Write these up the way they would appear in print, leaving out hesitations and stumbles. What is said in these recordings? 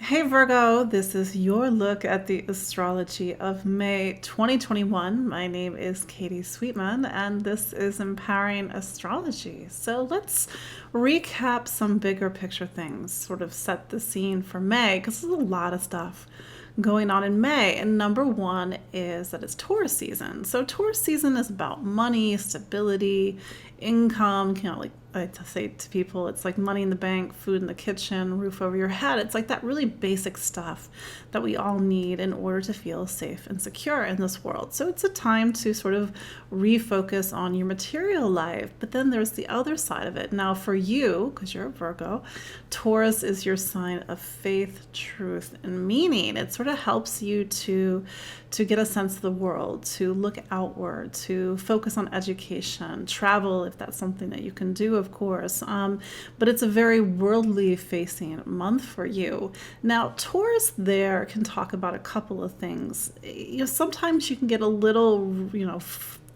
Hey Virgo, this is your look at the astrology of May 2021. My name is Katie Sweetman, and this is Empowering Astrology. So let's recap some bigger picture things, sort of set the scene for May, because there's a lot of stuff going on in May. And number one is that it's Taurus season. So Taurus season is about money, stability, income, like I like to say to people, it's like money in the bank, food in the kitchen, roof over your head. It's like that really basic stuff that we all need in order to feel safe and secure in this world. So it's a time to sort of refocus on your material life. But then there's the other side of it. Now for you, because you're a Virgo, Taurus is your sign of faith, truth, and meaning. It sort of helps you to get a sense of the world, to look outward, to focus on education, travel if that's something that you can do, of course. But it's a very worldly facing month for you. Now, Taurus there can talk about a couple of things. Sometimes you can get a little,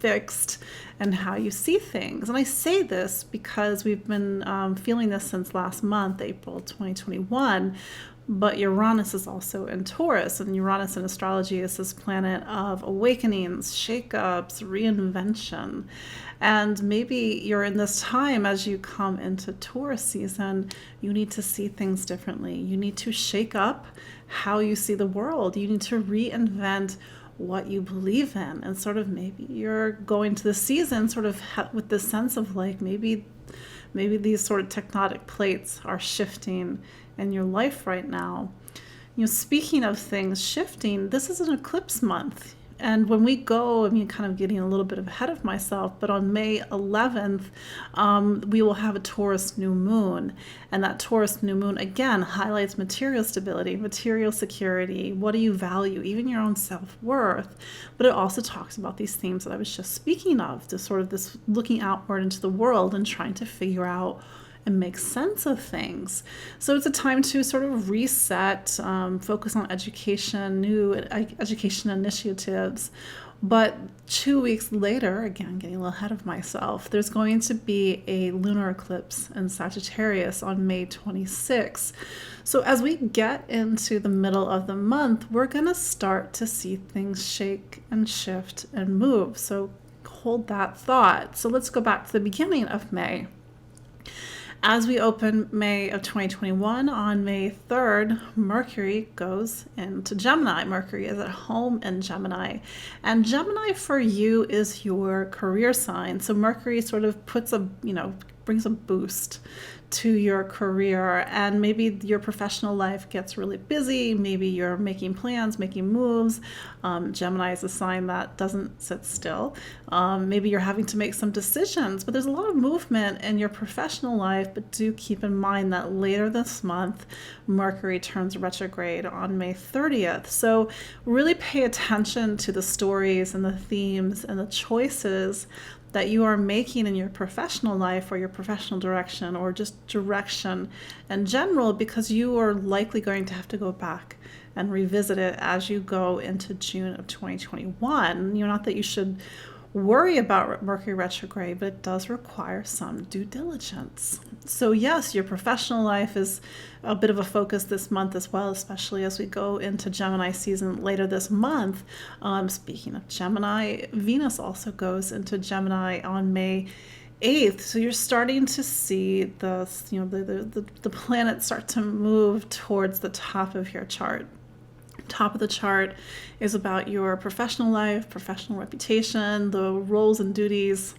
fixed and how you see things. And I say this because we've been feeling this since last month, April 2021. But Uranus is also in Taurus, and Uranus in astrology is this planet of awakenings, shakeups, reinvention. And maybe you're in this time as you come into Taurus season, you need to see things differently. You need to shake up how you see the world. You need to reinvent what you believe in. And sort of maybe you're going to the season sort of with this sense of like maybe these sort of tectonic plates are shifting in your life right now. Speaking of things shifting, this is an eclipse month. And when we go, kind of getting a little bit ahead of myself, but on May 11th, we will have a Taurus new moon. And that Taurus new moon, again, highlights material stability, material security. What do you value? Even your own self-worth. But it also talks about these themes that I was just speaking of, to sort of this looking outward into the world and trying to figure out and make sense of things. So it's a time to sort of reset, focus on education, new education initiatives. But 2 weeks later, again, getting a little ahead of myself, there's going to be a lunar eclipse in Sagittarius on May 26th. So as we get into the middle of the month, we're going to start to see things shake and shift and move. So hold that thought. So let's go back to the beginning of May. As we open May of 2021, on May 3rd, Mercury goes into Gemini. Mercury is at home in Gemini. And Gemini for you is your career sign. So Mercury sort of brings a boost to your career, and maybe your professional life gets really busy. Maybe you're making plans, making moves. Gemini is a sign that doesn't sit still. Maybe you're having to make some decisions, but there's a lot of movement in your professional life. But do keep in mind that later this month, Mercury turns retrograde on May 30th. So really pay attention to the stories and the themes and the choices that you are making in your professional life or your professional direction or just direction in general, because you are likely going to have to go back and revisit it as you go into June of 2021. Not that you should worry about Mercury retrograde, but it does require some due diligence. So yes, your professional life is a bit of a focus this month as well, especially as we go into Gemini season later this month. Speaking of Gemini, Venus also goes into Gemini on May 8th. So you're starting to see the planets start to move towards the top of your chart. Top of the chart is about your professional life, professional reputation, the roles and duties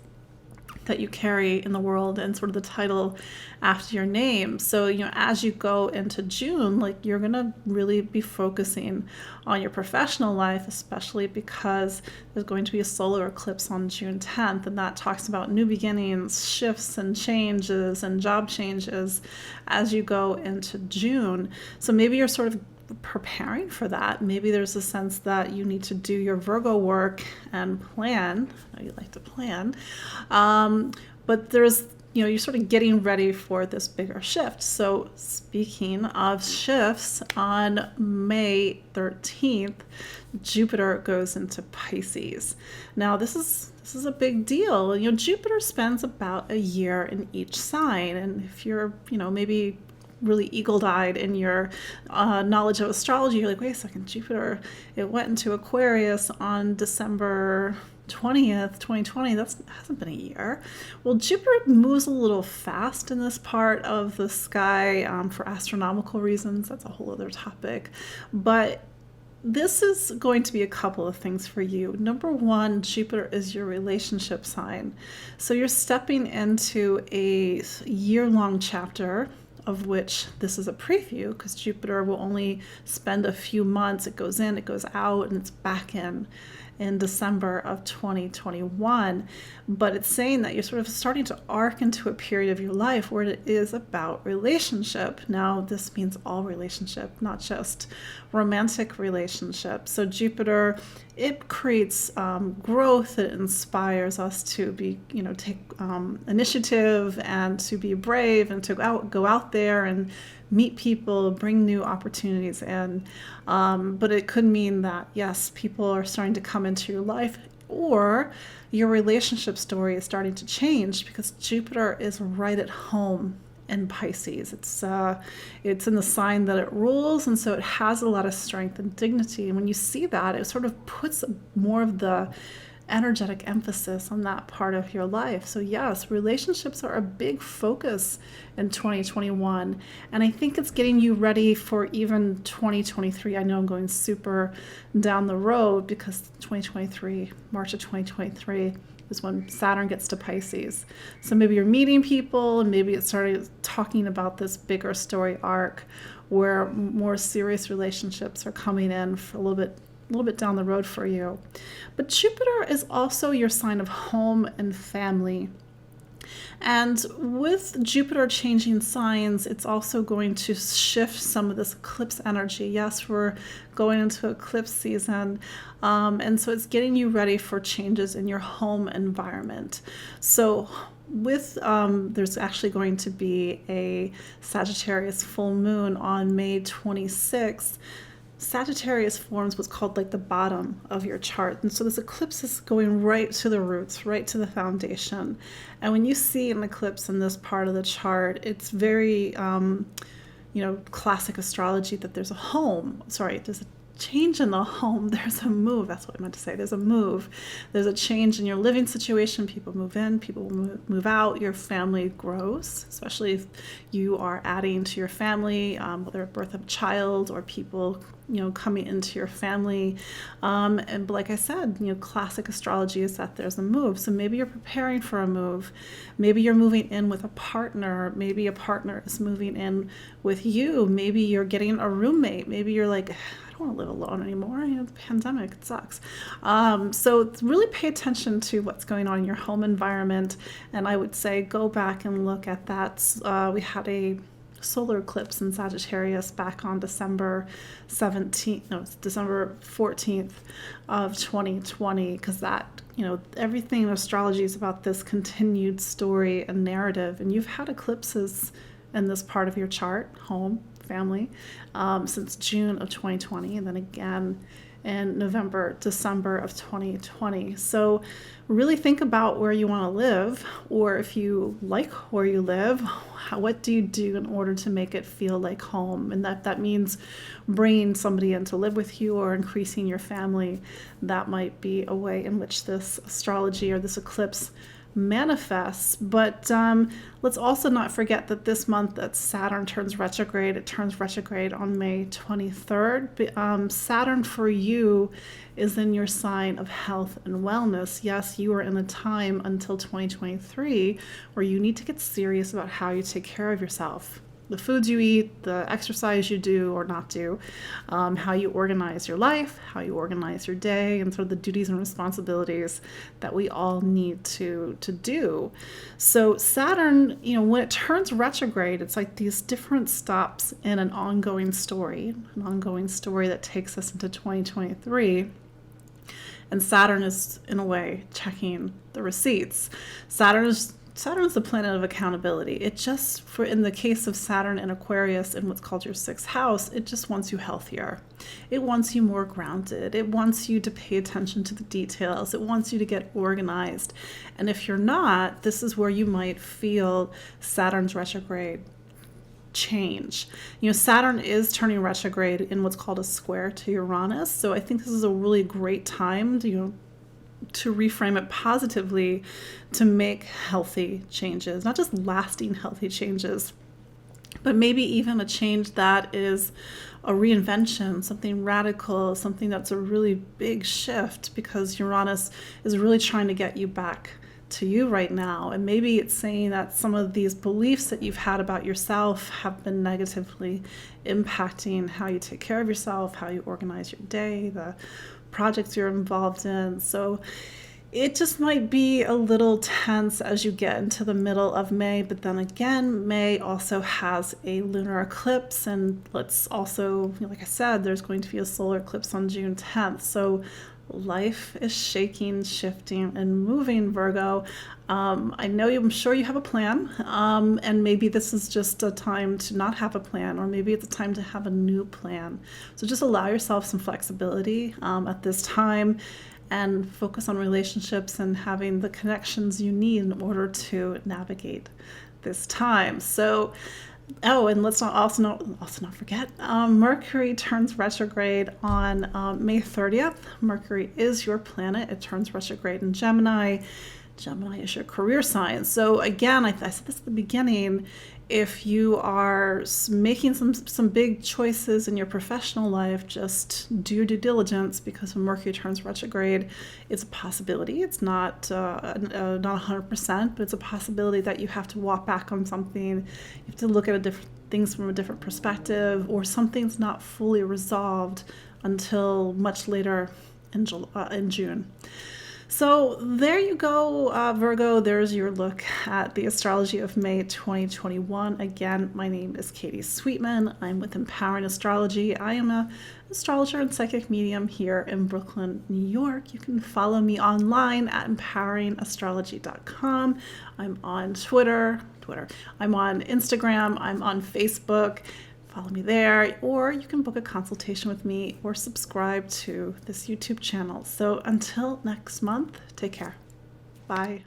that you carry in the world, and sort of the title after your name. So, as you go into June, you're going to really be focusing on your professional life, especially because there's going to be a solar eclipse on June 10th, and that talks about new beginnings, shifts and changes and job changes as you go into June. So maybe you're sort of preparing for that. Maybe there's a sense that you need to do your Virgo work and plan. I know you like to plan. But there's, you're sort of getting ready for this bigger shift. So speaking of shifts, on May 13th, Jupiter goes into Pisces. Now this is a big deal. Jupiter spends about a year in each sign. And if you're, maybe really eagle-eyed in your knowledge of astrology. You're like, wait a second, Jupiter, it went into Aquarius on December 20th, 2020. That hasn't been a year. Well, Jupiter moves a little fast in this part of the sky for astronomical reasons. That's a whole other topic. But this is going to be a couple of things for you. Number one, Jupiter is your relationship sign. So you're stepping into a year-long chapter, of which this is a preview, because Jupiter will only spend a few months. It goes in, it goes out, and it's back in December of 2021. But it's saying that you're sort of starting to arc into a period of your life where it is about relationship. Now, this means all relationship, not just romantic relationships. So Jupiter, it creates growth. It inspires us to be, take initiative and to be brave and to go out there and meet people, bring new opportunities in. But it could mean that, yes, people are starting to come into your life, or your relationship story is starting to change because Jupiter is right at home in Pisces. It's in the sign that it rules, and so it has a lot of strength and dignity. And when you see that, it sort of puts more of the energetic emphasis on that part of your life. So yes, relationships are a big focus in 2021, and I think it's getting you ready for even 2023. I know I'm going super down the road because 2023, March of 2023 is when Saturn gets to Pisces. So maybe you're meeting people, and maybe it started talking about this bigger story arc where more serious relationships are coming in for a little bit down the road for you. But Jupiter is also your sign of home and family. And with Jupiter changing signs, it's also going to shift some of this eclipse energy. Yes, we're going into eclipse season. And so it's getting you ready for changes in your home environment. So there's actually going to be a Sagittarius full moon on May 26th. Sagittarius forms what's called like the bottom of your chart. And so this eclipse is going right to the roots, right to the foundation. And when you see an eclipse in this part of the chart, it's very, classic astrology that there's a change in the home. There's a move. That's what I meant to say. There's a move. There's a change in your living situation. People move in, people move out. Your family grows, especially if you are adding to your family, whether birth of a child or people, coming into your family. And like I said, classic astrology is that there's a move. So maybe you're preparing for a move. Maybe you're moving in with a partner. Maybe a partner is moving in with you. Maybe you're getting a roommate. Maybe you're like, I don't want to live alone anymore. The pandemic, it sucks. So really pay attention to what's going on in your home environment. And I would say go back and look at that. We had a solar eclipse in Sagittarius back on December 14th of 2020, because that, everything in astrology is about this continued story and narrative. And you've had eclipses in this part of your chart, home, family, since June of 2020, and then again in December of 2020. So really think about where you want to live, or if you like where you live, what do you do in order to make it feel like home? And that means bringing somebody in to live with you or increasing your family. That might be a way in which this astrology or this eclipse manifests. But let's also not forget that this month that Saturn turns retrograde. It turns retrograde on May 23rd. Saturn for you is in your sign of health and wellness. Yes, you are in a time until 2023 where you need to get serious about how you take care of yourself. The foods you eat, the exercise you do or not do, how you organize your life, how you organize your day, and sort of the duties and responsibilities that we all need to do. So Saturn, when it turns retrograde, it's like these different stops in an ongoing story that takes us into 2023. And Saturn is, in a way, checking the receipts. Saturn's the planet of accountability. It just, in the case of Saturn in Aquarius in what's called your sixth house, it just wants you healthier. It wants you more grounded. It wants you to pay attention to the details. It wants you to get organized. And if you're not, this is where you might feel Saturn's retrograde change. Saturn is turning retrograde in what's called a square to Uranus. So I think this is a really great time to reframe it positively, to make healthy changes, not just lasting healthy changes, but maybe even a change that is a reinvention, something radical, something that's a really big shift, because Uranus is really trying to get you back to you right now. And maybe it's saying that some of these beliefs that you've had about yourself have been negatively impacting how you take care of yourself, how you organize your day, the projects you're involved in. So it just might be a little tense as you get into the middle of May, but then again, May also has a lunar eclipse, and let's also, like I said, there's going to be a solar eclipse on June 10th. So life is shaking, shifting, and moving, Virgo. I'm sure you have a plan, and maybe this is just a time to not have a plan, or maybe it's a time to have a new plan. So just allow yourself some flexibility at this time, and focus on relationships and having the connections you need in order to navigate this time. So, and let's not forget, Mercury turns retrograde on May 30th. Mercury is your planet. It turns retrograde in Gemini. Gemini is your career sign. So again, I said this at the beginning, if you are making some big choices in your professional life, just do your due diligence, because when Mercury turns retrograde, it's a possibility. It's not 100%, but it's a possibility that you have to walk back on something. You have to look at things from a different perspective, or something's not fully resolved until much later in June. So there you go, Virgo. There's your look at the astrology of May 2021. Again, my name is Katie Sweetman. I'm with Empowering Astrology. I am an astrologer and psychic medium here in Brooklyn, New York. You can follow me online at empoweringastrology.com. I'm on Twitter. I'm on Instagram. I'm on Facebook. Follow me there, or you can book a consultation with me or subscribe to this YouTube channel. So until next month, take care. Bye.